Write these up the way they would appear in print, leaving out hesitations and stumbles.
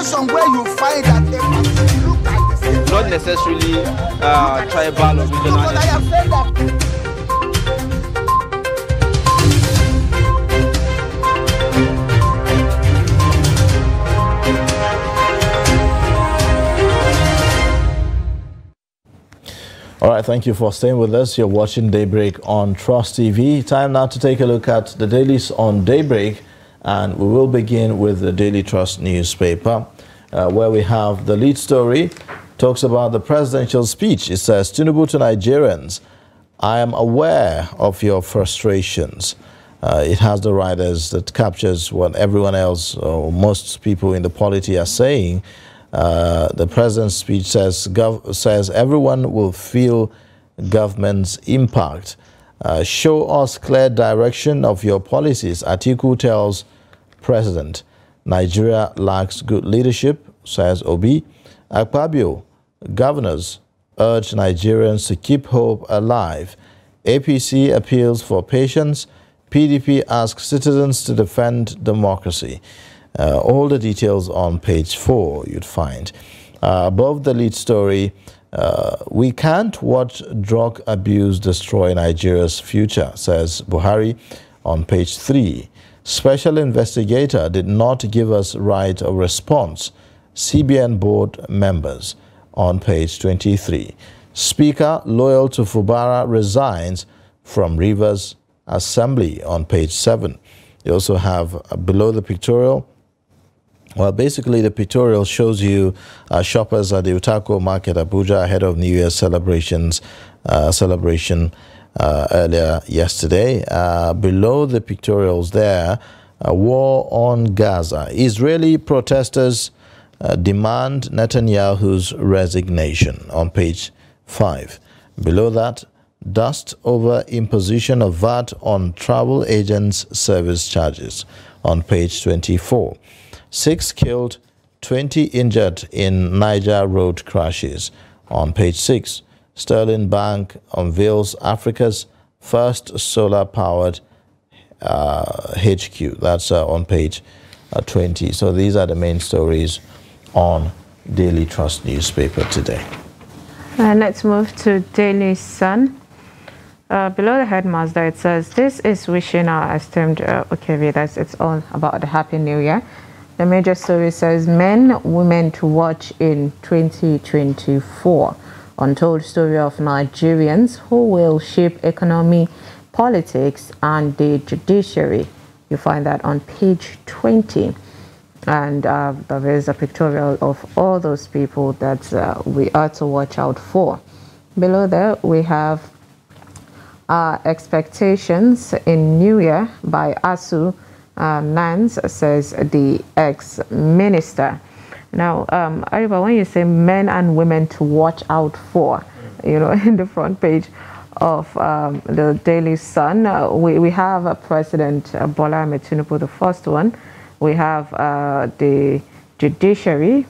somewhere you find that they look like the same. Not necessarily tribal or regional. But I have said that. All right, thank you for staying with us. You're watching Daybreak on Trust TV. Time now to take a look at the dailies on Daybreak, and we will begin with the Daily Trust newspaper, where we have the lead story, talks about the presidential speech. It says, Tinubu to Nigerians, I am aware of your frustrations. It has the writers that captures what everyone else, or most people in the polity are saying. The president's speech says everyone will feel government's impact. Show us clear direction of your policies. Atiku tells president. Nigeria lacks good leadership, says Obi. Akpabio, governors urge Nigerians to keep hope alive. APC appeals for patience. PDP asks citizens to defend democracy. All the details on page 4 you'd find. Above the lead story, we can't watch drug abuse destroy Nigeria's future, says Buhari on page 3. Special investigator did not give us right of response. CBN board members on page 23. Speaker loyal to Fubara resigns from Rivers Assembly on page 7. You also have below the pictorial. Well, basically, the pictorial shows you shoppers at the Utako Market, Abuja, ahead of New Year's celebration earlier yesterday. Below the pictorials there, war on Gaza. Israeli protesters demand Netanyahu's resignation on page 5. Below that, dust over imposition of VAT on travel agents' service charges on page 24. 6 killed, 20 injured in Niger road crashes on page 6. Sterling Bank unveils Africa's first solar-powered HQ. That's on page 20. So these are the main stories on Daily Trust newspaper today. Let's move to Daily Sun. Below the headmaster, it says, this is wishing our esteemed Okevi, it's all about the Happy New Year. The major story says, men, women to watch in 2024. Untold story of Nigerians who will shape economy, politics, and the judiciary. You find that on page 20. And there is a pictorial of all those people that we are to watch out for. Below there, we have expectations in New Year by ASU. Nance, says the ex-minister. Now, Ariba, when you say men and women to watch out for, you know, in the front page of the Daily Sun, we have President Bola Ahmed Tinubu, the first one. We have the judiciary,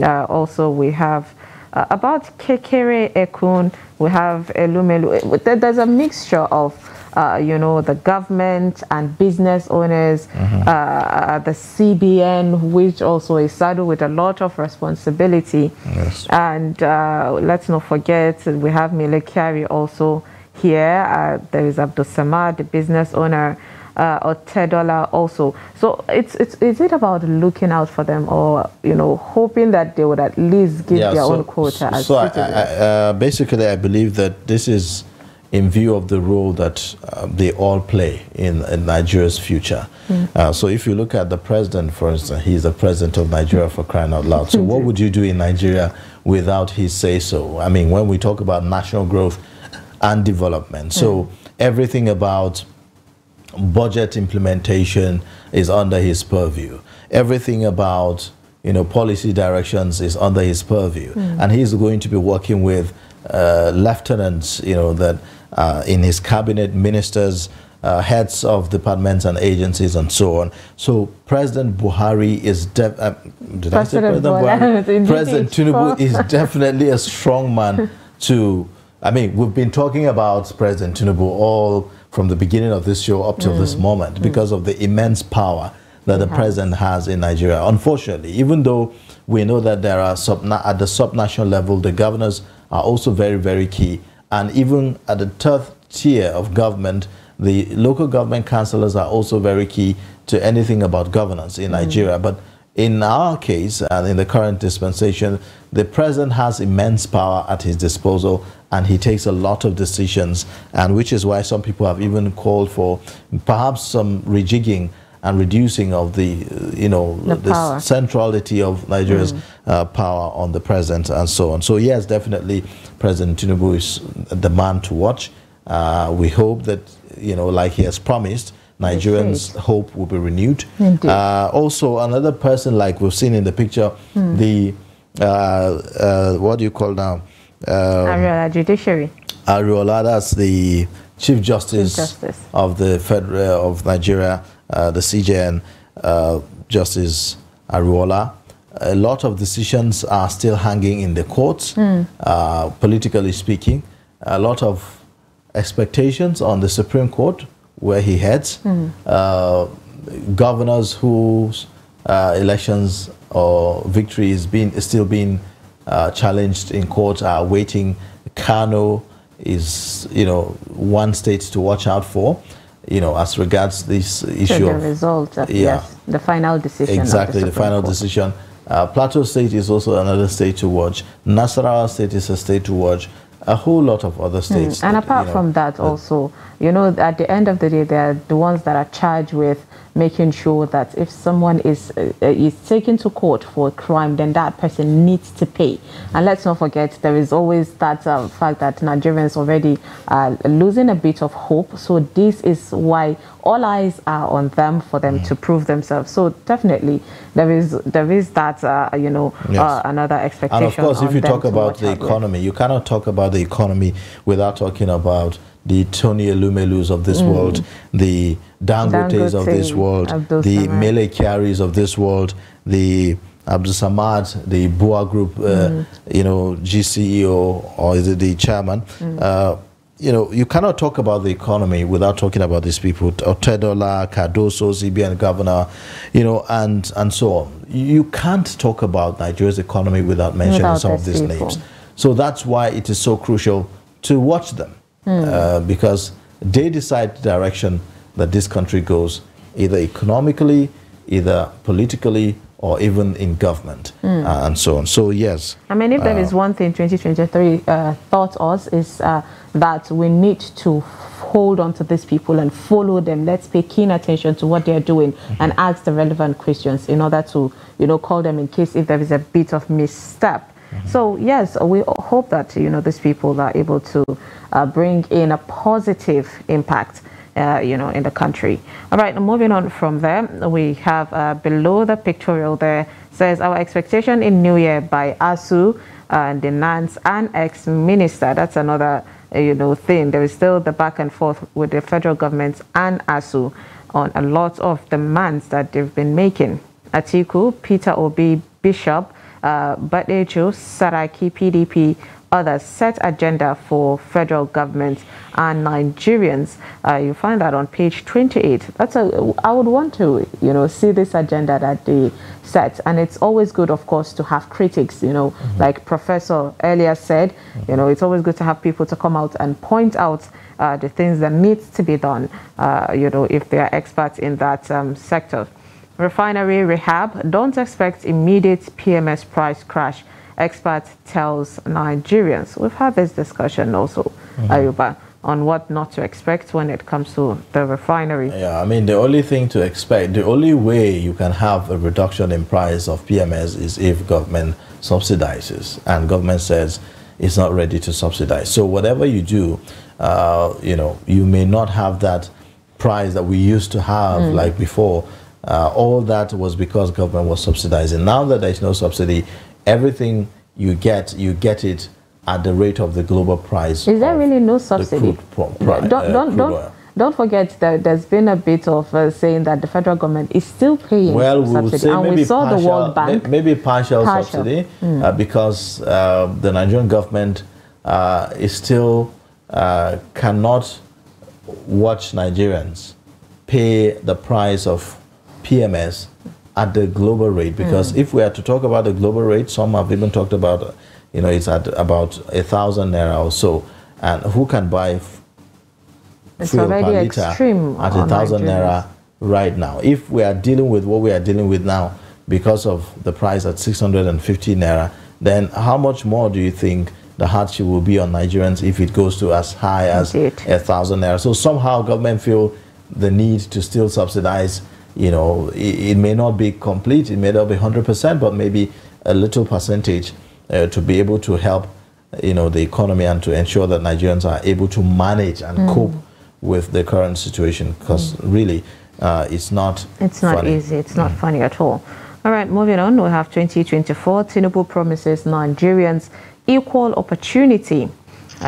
also we have about Kekere Ekun, we have Elumelu. There's a mixture of the government and business owners, the CBN, which also is saddled with a lot of responsibility. Yes. And let's not forget, we have Mile Kyari also here. There is Abdul Samad, the business owner, Otedola also. So is it about looking out for them, or hoping that they would at least give their own quota as citizens? Basically, I believe that this is in view of the role that they all play in Nigeria's future. So if you look at the president, for instance, he's the president of Nigeria, for crying out loud. So what would you do in Nigeria without his say-so? I mean, when we talk about national growth and development, so everything about budget implementation is under his purview. Everything about policy directions is under his purview. And he's going to be working with lieutenants, that in his cabinet, ministers, heads of departments and agencies, and so on. So President Buhari is President Tinubu is definitely a strong man to. I mean, we've been talking about President Tinubu all from the beginning of this show up till this moment because of the immense power that the president has in Nigeria. Unfortunately, even though we know that there are at the subnational level, the governors are also very, very key. And even at the third tier of government, the local government councillors are also very key to anything about governance in Nigeria. But in our case, and in the current dispensation, the president has immense power at his disposal, and he takes a lot of decisions, and which is why some people have even called for perhaps some rejigging and reducing of the, the centrality of Nigeria's power on the president and so on. So yes, definitely President Tinubu is the man to watch. We hope that, like he has promised, Nigerians' hope will be renewed. Also, another person, like we've seen in the picture, the, what do you call now? Ariola Judiciary. Ariola, that's the Chief Justice of the Federal of Nigeria, the CJN, Justice Ariola. A lot of decisions are still hanging in the courts, politically speaking. A lot of expectations on the Supreme Court, where he heads. Governors whose elections or victory is still being challenged in court are waiting. Kano is, one state to watch out for, as regards this issue. The result of, yes, the final decision. Exactly, the final decision. Plateau State is also another state to watch. Nasarawa State is a state to watch. A whole lot of other states. And apart from that also, at the end of the day, they're the ones that are charged with making sure that if someone is taken to court for a crime, then that person needs to pay. And let's not forget, there is always that fact that Nigerians already are losing a bit of hope. So this is why all eyes are on them for them to prove themselves. So definitely there is that another expectation. And of course, if you talk about the economy, you cannot talk about the economy without talking about the Tony Elumelus of this world, the Dangotes of this world, the Mele Kyaris of this world, the Abdul Samad, the Bua Group, GCEO, or is it the chairman? You cannot talk about the economy without talking about these people. Otedola, Cardoso, CBN governor, and so on. You can't talk about Nigeria's economy without mentioning some of these names. So that's why it is so crucial to watch them, because they decide the direction that this country goes, either economically, either politically, or even in government, and so on. So yes. I mean, if there is one thing 2023 taught us, is that we need to hold on to these people and follow them. Let's pay keen attention to what they're doing and ask the relevant questions in order to, call them in case if there is a bit of misstep. So yes, we hope that, these people are able to bring in a positive impact in the country. All right, moving on from there, we have below the pictorial there, says our expectation in New Year by ASU, the NANS and ex-minister. That's another, thing. There is still the back and forth with the federal government and ASU on a lot of demands that they've been making. Atiku, Peter Obi, Bishop, Badejo, Saraki, PDP, others set agenda for federal government and Nigerians. You find that on page 28. I would want to, see this agenda that they set. And it's always good, of course, to have critics, like Professor earlier said, it's always good to have people to come out and point out the things that needs to be done, if they are experts in that sector. Refinery rehab, don't expect immediate PMS price crash, expert tells Nigerians. We've had this discussion also, Ayuba, on what not to expect when it comes to the refinery. Yeah, I mean, the only thing to expect, the only way you can have a reduction in price of PMS is if government subsidizes, and government says it's not ready to subsidize. So whatever you do, you may not have that price that we used to have like before. All that was because government was subsidizing. Now that there's no subsidy, everything you get it at the rate of the global price. Is there really no subsidy? Don't forget that there's been a bit of saying that the federal government is still paying subsidy. And we saw the World Bank. Maybe partial subsidy, because the Nigerian government is still cannot watch Nigerians pay the price of PMS at the global rate? Because if we are to talk about the global rate, some have even talked about, it's at about 1,000 naira or so. And who can buy fuel per liter at 1,000 naira right now? If we are dealing with what we are dealing with now because of the price at 650 naira, then how much more do you think the hardship will be on Nigerians if it goes to as high as 1,000 naira? So somehow government feel the need to still subsidize. It may not be complete, it may not be 100%, but maybe a little percentage to be able to help the economy and to ensure that Nigerians are able to manage and cope with the current situation, because really it's not easy, it's not funny at all. All right, moving on, we have 2024. Tinubu promises Nigerians equal opportunity.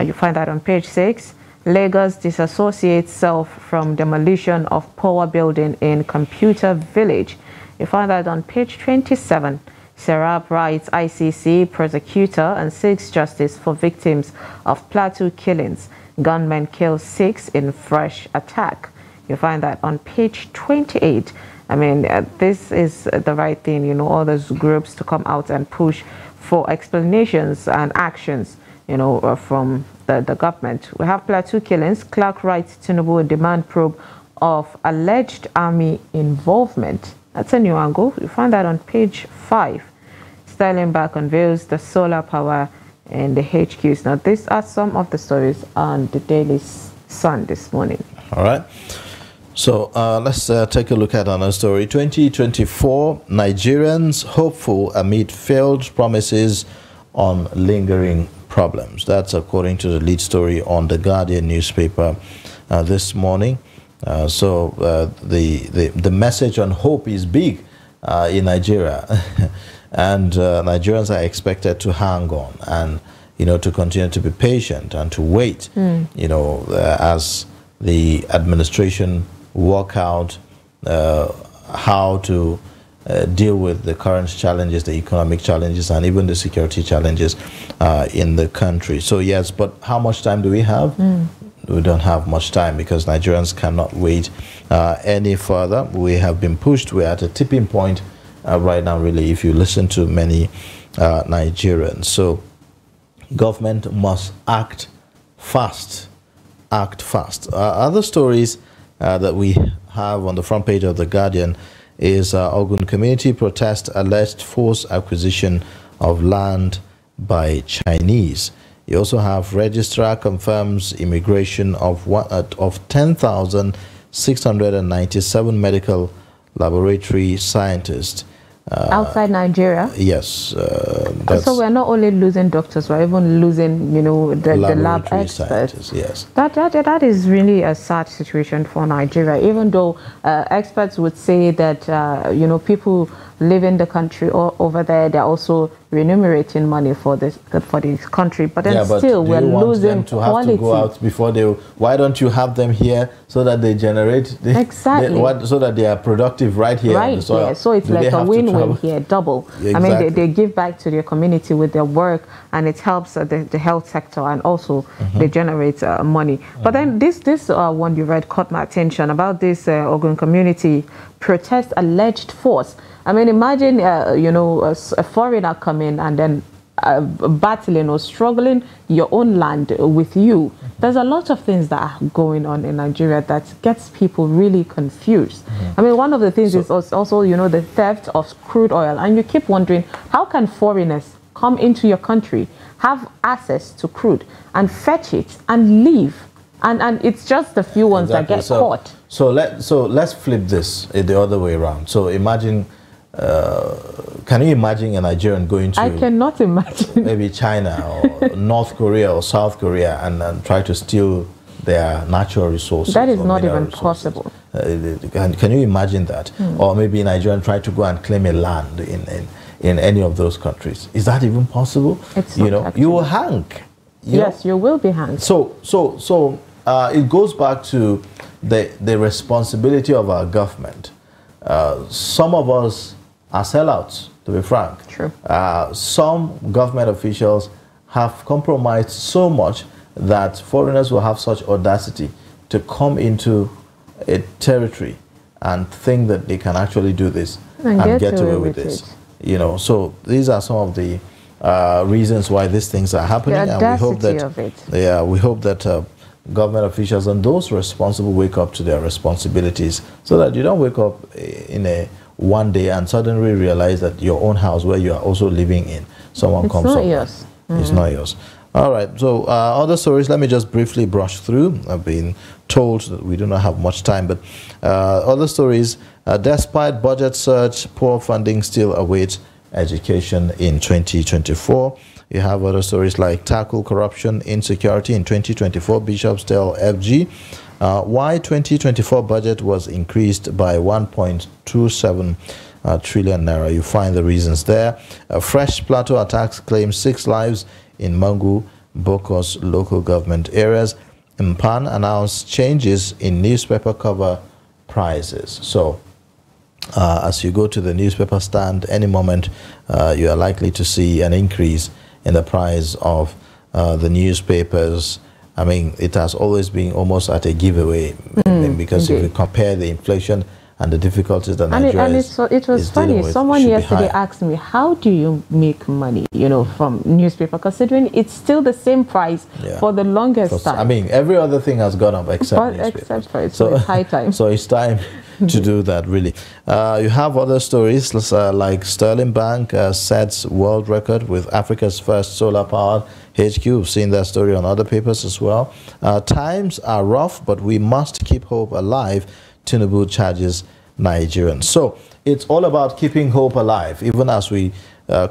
You find that on page 6. Lagos disassociates self from demolition of power building in Computer Village. You find that on page 27. Serap writes ICC prosecutor and seeks justice for victims of Plateau killings. Gunmen kill 6 in fresh attack. You find that on page 28. I mean, this is the right thing, all those groups to come out and push for explanations and actions, from the government. We have Plateau killings. Clark writes Tinubu demand probe of alleged army involvement. That's a new angle. You find that on page 5. Sterlingback unveils the solar power in the HQs. Now, these are some of the stories on the Daily Sun this morning. All right. So let's take a look at another story. 2024, Nigerians hopeful amid failed promises on lingering problems. That's according to the lead story on the Guardian newspaper this morning. The message on hope is big in Nigeria. And Nigerians are expected to hang on and, to continue to be patient and to wait, as the administration work out how to deal with the current challenges, the economic challenges, and even the security challenges in the country. So yes, but how much time do we have? We don't have much time because Nigerians cannot wait any further. We have been pushed. We're at a tipping point right now, really, if you listen to many Nigerians. So government must act fast. Act fast. Other stories that we have on the front page of The Guardian is Ogun community protest alleged forced acquisition of land by Chinese. You also have registrar confirms immigration of 10,697 medical laboratory scientists. Outside Nigeria? Yes. So we're not only losing doctors, we're even losing, the lab experts. Yes. That is really a sad situation for Nigeria, even though experts would say that, people live in the country or over there, they're also remunerating money for the country, but then still we're losing quality. Have to go out before they. Why don't you have them here so that they generate so that they are productive right here on the soil? Here. So it's like a win-win here, double. Exactly. I mean, they give back to their community with their work, and it helps the health sector, and also they generate money. But then this one you read caught my attention about this Ogun community protest alleged force. I mean, imagine, a foreigner coming and then battling or struggling your own land with you. There's a lot of things that are going on in Nigeria that gets people really confused. I mean, one of the things is also, the theft of crude oil. And you keep wondering, how can foreigners come into your country, have access to crude, and fetch it and leave? And it's just the few ones that get caught. So let's flip this the other way around. So imagine... can you imagine a Nigerian going to... I cannot imagine. Maybe China or North Korea or South Korea and try to steal their natural resources? That is not even possible. Can you imagine that? Or maybe a Nigerian try to go and claim a land in any of those countries. Is that even possible? It's not you will hang. Yes, you will be hanged. So it goes back to the responsibility of our government. Some of us are sellouts, to be frank. True. Some government officials have compromised so much that foreigners will have such audacity to come into a territory and think that they can actually do this And get away with this. You know, so these are some of the reasons why these things are happening, The and we hope that of it. yeah, we hope that government officials and those responsible wake up to their responsibilities, so that you don't wake up in a one day and suddenly realize that your own house where you are also living in, someone comes up. Yours. It's not yours. All right, so other stories, let me just briefly brush through. I've been told that we do not have much time, but other stories, despite budget surge, poor funding still awaits education in 2024. You have other stories like tackle corruption, insecurity in 2024, bishops tell FG. Why 2024 budget was increased by 1.27 trillion naira. You find the reasons there. Fresh plateau attacks claim 6 lives in Mangu, Bokos local government areas. Mpan announced changes in newspaper cover prices. So as you go to the newspaper stand, any moment you are likely to see an increase in the price of the newspapers. I mean, it has always been almost at a giveaway, because indeed. if you compare the inflation and the difficulties that Nigeria it was funny. Someone yesterday asked me, how do you make money, you know, from newspaper, considering it's still the same price for the longest time? I mean, every other thing has gone up except for it. So it's high time. So it's time to do that, really. You have other stories like Sterling Bank sets world record with Africa's first solar-powered HQ. We've seen that story on other papers as well. Times are rough, but we must keep hope alive, Tinubu charges Nigerians. So it's all about keeping hope alive, even as we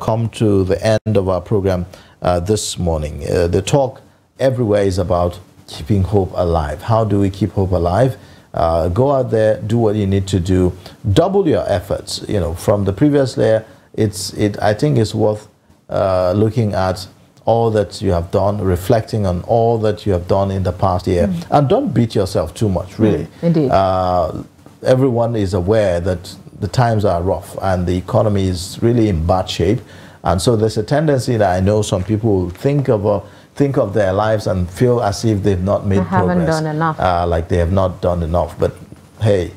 come to the end of our program this morning. The talk everywhere is about keeping hope alive. How do we keep hope alive? Go out there, do what you need to do, double your efforts. You know, from the previous layer, I think it's worth looking at all that you have done, reflecting on all that you have done in the past year, and don't beat yourself too much, really. Indeed. Everyone is aware that the times are rough and the economy is really in bad shape, and so there's a tendency that I know some people think of their lives and feel as if they've not made progress. Haven't done enough. Like they have not done enough. But hey,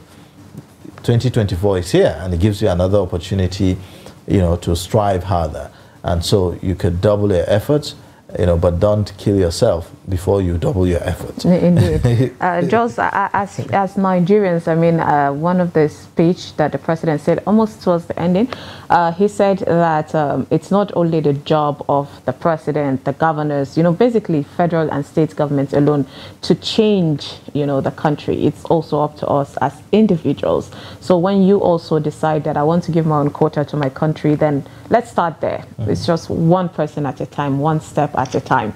2024 is here, and it gives you another opportunity, you know, to strive harder. And so you could double your efforts, you know, but don't kill yourself before you double your efforts. Indeed. Just as Nigerians, I mean, one of the speech that the president said almost towards the ending, he said that it's not only the job of the president, the governors, you know, basically federal and state governments alone to change, you know, the country. It's also up to us as individuals. So when you also decide that I want to give my own quota to my country, then let's start there. It's just one person at a time, one step at a time.